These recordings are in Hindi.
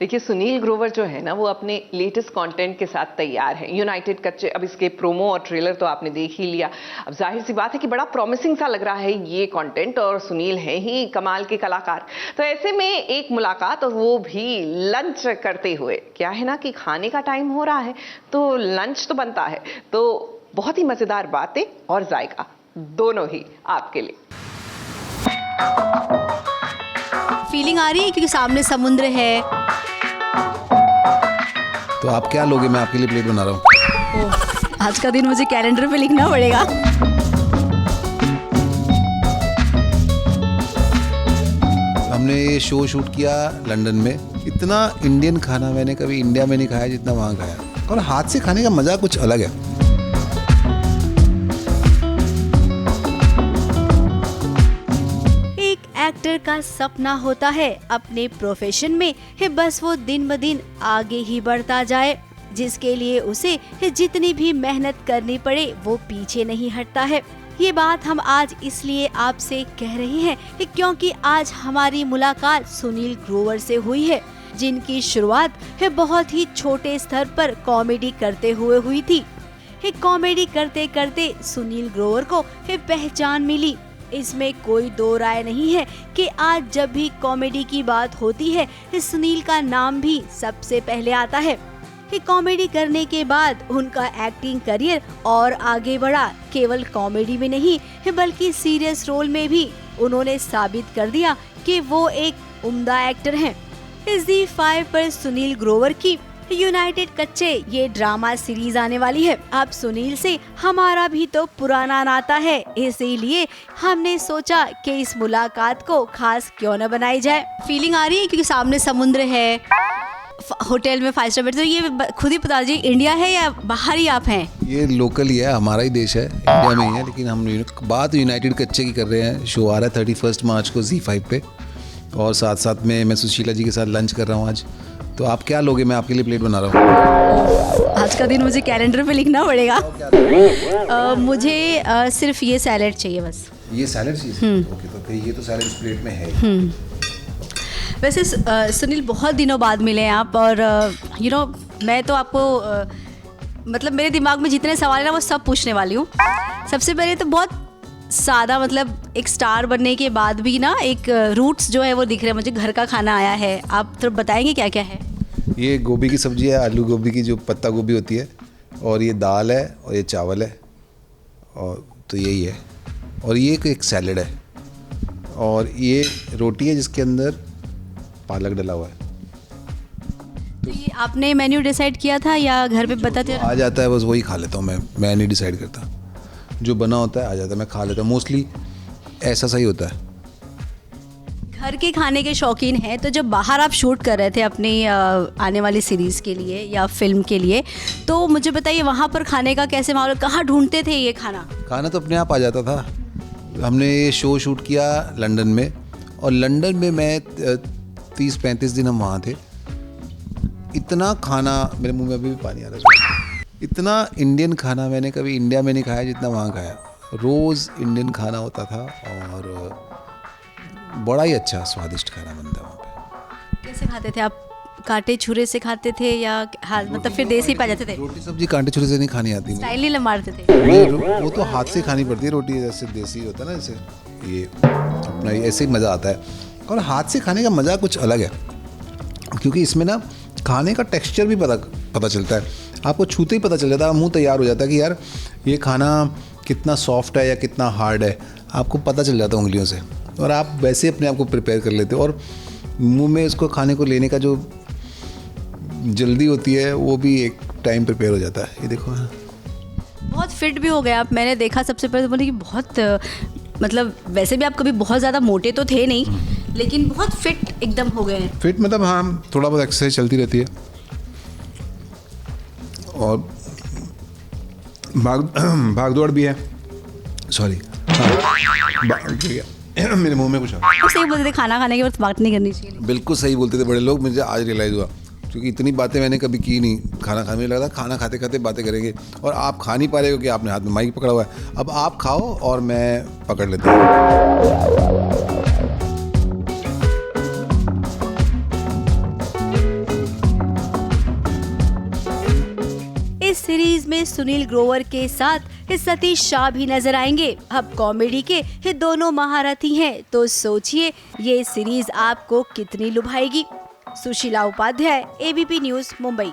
देखिए, सुनील ग्रोवर जो है ना, वो अपने लेटेस्ट कंटेंट के साथ तैयार है। यूनाइटेड कच्चे, अब इसके प्रोमो और ट्रेलर तो आपने देख ही लिया। अब जाहिर सी बात है कि बड़ा प्रॉमिसिंग सा लग रहा है ये कंटेंट, और सुनील है ही कमाल के कलाकार। तो ऐसे में एक मुलाकात, और वो भी लंच करते हुए। क्या है ना कि खाने का टाइम हो रहा है तो लंच तो बनता है, तो बहुत ही मजेदार बातें और जायका दोनों ही आपके लिए। फीलिंग आ रही है क्योंकि सामने समुद्र है। तो आप क्या लोगे? मैं आपके लिए प्लेट बना रहा हूँ। आज का दिन मुझे कैलेंडर पे लिखना पड़ेगा। हमने ये शो शूट किया लंदन में। इतना इंडियन खाना मैंने कभी इंडिया में नहीं खाया जितना वहाँ खाया, और हाथ से खाने का मज़ा कुछ अलग है। एक्टर का सपना होता है अपने प्रोफेशन में है बस वो दिन ब दिन आगे ही बढ़ता जाए, जिसके लिए उसे जितनी भी मेहनत करनी पड़े वो पीछे नहीं हटता है। ये बात हम आज इसलिए आपसे कह रहे हैं क्योंकि आज हमारी मुलाकात सुनील ग्रोवर से हुई है, जिनकी शुरुआत है बहुत ही छोटे स्तर पर कॉमेडी करते हुए हुई थी। कॉमेडी करते करते सुनील ग्रोवर को पहचान मिली। इसमें कोई दो राय नहीं है कि आज जब भी कॉमेडी की बात होती है सुनील का नाम भी सबसे पहले आता है। कॉमेडी करने के बाद उनका एक्टिंग करियर और आगे बढ़ा। केवल कॉमेडी में नहीं बल्कि सीरियस रोल में भी उन्होंने साबित कर दिया कि वो एक उम्दा एक्टर हैं। ZEE5 पर सुनील ग्रोवर की यूनाइटेड कच्चे ये ड्रामा सीरीज आने वाली है। अब सुनील से हमारा भी तो पुराना नाता है, इसीलिए हमने सोचा कि इस मुलाकात को खास क्यों न बनाई जाए। फीलिंग आ रही है क्योंकि सामने समुद्र है, होटल में 5 स्टार। तो ये खुद ही बता दीजिए, इंडिया है या बाहर ही आप हैं? ये लोकल ही है, हमारा ही देश है, इंडिया में ही है, लेकिन हम बात यूनाइटेड कच्चे की कर रहे हैं। शो आ रहा है 31 मार्च को ZEE5 पे, और साथ साथ में मैं सुशीला जी के साथ लंच कर रहा हूँ आज। तो आप क्या लोगे? मैं आपके लिए प्लेट बना रहा हूँ। आज का दिन मुझे कैलेंडर पे लिखना पड़ेगा। मुझे सिर्फ ये सैलेड चाहिए बस। ये सैलेड चाहिए? ओके, तो फिर ये तो सैलेड इस प्लेट में है। वैसे सुनील, बहुत दिनों बाद मिले हैं आप, और मैं तो आपको मतलब मेरे दिमाग में जितने सवाल है ना वो सब पूछने वाली हूँ। सबसे पहले तो बहुत सादा, मतलब एक स्टार बनने के बाद भी ना एक रूट्स जो है वो दिख रहे हैं मुझे। घर का खाना आया है, आप तो बताएंगे क्या क्या है? ये गोभी की सब्जी है, आलू गोभी की जो पत्ता गोभी होती है, और ये दाल है, और ये चावल है, और तो यही है। और ये एक सैलेड है, और ये रोटी है जिसके अंदर पालक डला हुआ है। तो ये आपने मेन्यू डिसाइड किया था या घर पे बताते? आ जाता है, बस वही खा लेता हूँ मैं नहीं डिसाइड करता। जो बना होता है आ जाता है, मैं खा लेता हूँ। मोस्टली ऐसा सही होता है। घर के खाने के शौकीन हैं, तो जब बाहर आप शूट कर रहे थे अपनी आने वाली सीरीज़ के लिए या फिल्म के लिए, तो मुझे बताइए वहाँ पर खाने का कैसे माहौल, कहाँ ढूंढते थे ये खाना? खाना तो अपने आप आ जाता था। हमने ये शो शूट किया लंदन में, और लंदन में मैं 30-35 दिन हम वहाँ थे। इतना खाना, मेरे मुंह में अभी भी पानी आ रहा है। इतना इंडियन खाना मैंने कभी इंडिया में नहीं खाया जितना वहाँ खाया। रोज़ इंडियन खाना होता था, और बड़ा ही अच्छा स्वादिष्ट खाना बनता है वहाँ पे। कैसे खाते थे आप? कांटे छुरे से खाते थे या मतलब फिर देसी पा जाते थे? रोटी सब्जी कांटे छुरे से नहीं खानी आती। स्टाइल नहीं मारते थे? वो तो हाथ से खानी पड़ती है रोटी, जैसे देसी होता है ना, जैसे ये अपना ऐसे ही मज़ा आता है। और हाथ से खाने का मज़ा कुछ अलग है, क्योंकि इसमें ना खाने का टेक्सचर भी पता चलता है। आपको छूते ही पता चल जाता है, मुंह तैयार हो जाता है कि यार ये खाना कितना सॉफ्ट है या कितना हार्ड है। आपको पता चल जाता है उंगलियों से, और आप वैसे अपने आप को प्रिपेयर कर लेते हो, और मुंह में इसको खाने को लेने का जो जल्दी होती है वो भी एक टाइम प्रिपेयर हो जाता है। ये देखो, बहुत फिट भी हो गए आप। मैंने देखा सबसे पहले तो बोले कि बहुत मतलब वैसे भी आप कभी बहुत ज़्यादा मोटे तो थे नहीं, लेकिन बहुत फिट एकदम हो गए हैं। फिट मतलब हाँ, थोड़ा बहुत एक्सरसाइज चलती रहती है, और भाग दौड़ भी है। सॉरी, मेरे मुंह में कुछ आ। आप सही बोलते थे, खाना खाने के बाद बात नहीं करनी चाहिए। बिल्कुल सही बोलते थे बड़े लोग, मुझे आज रियलाइज़ हुआ, क्योंकि इतनी बातें मैंने कभी की नहीं। खाना खाने में लगा था खाना खाते खाते बातें करेंगे, और आप खा नहीं पा रहे हो कि आपने हाथ में माइक पकड़ा हुआ है। अब आप खाओ और मैं पकड़ लेता हूँ। इस सीरीज में सुनील ग्रोवर के साथ सतीश शाह भी नजर आएंगे। अब कॉमेडी के ये दोनों महारथी हैं, तो सोचिए ये सीरीज आपको कितनी लुभाएगी। Sushila Upadhyay, ABP news, Mumbai.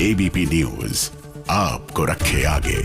ABP news आपको रखे आगे।